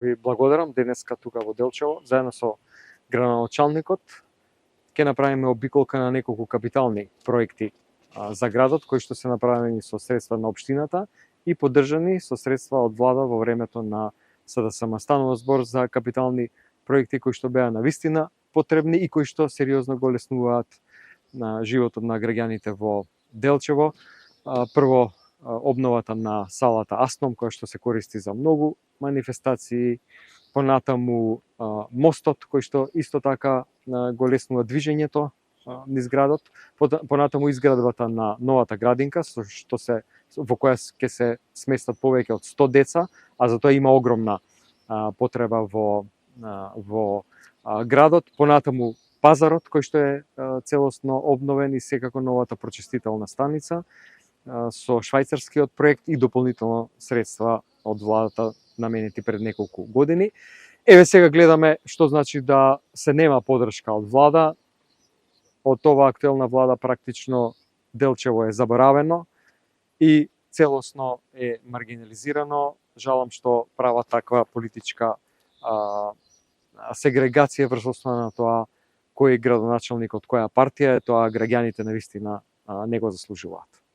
Ви благодарам денеска тука во Делчево, заедно со градоначалникот. Ќе направиме обиколка на неколку капитални проекти за градот, кои што се направени со средства на општината и поддржани со средства од влада во времето на СДСМ. Станува збор за капитални проекти кои што беа навистина потребни и кои што сериозно го леснуваат на животот на граѓаните во Делчево. Прво, обновата на салата Астном, која што се користи за многу манифестации, понатаму мостот кој што исто така го леснува движењето низ градот, понатаму изградбата на новата градинка во која ќе се сместат повеќе од 100 деца, а за тоа има огромна потреба во градот, понатаму пазарот кој што е целосно обновен и секако новата прочистителна станица со швајцарскиот проект и дополнително средства од владата наменети пред неколку години. Еве сега гледаме што значи да се нема поддршка од влада. Од оваа актуелна влада практично Делчево е заборавено и целосно е маргинализирано. Жалам што прават таква политичка сегрегација врз основа на тоа кој е градоначалник од која партија е, тоа граѓаните навистина не го заслужуваат.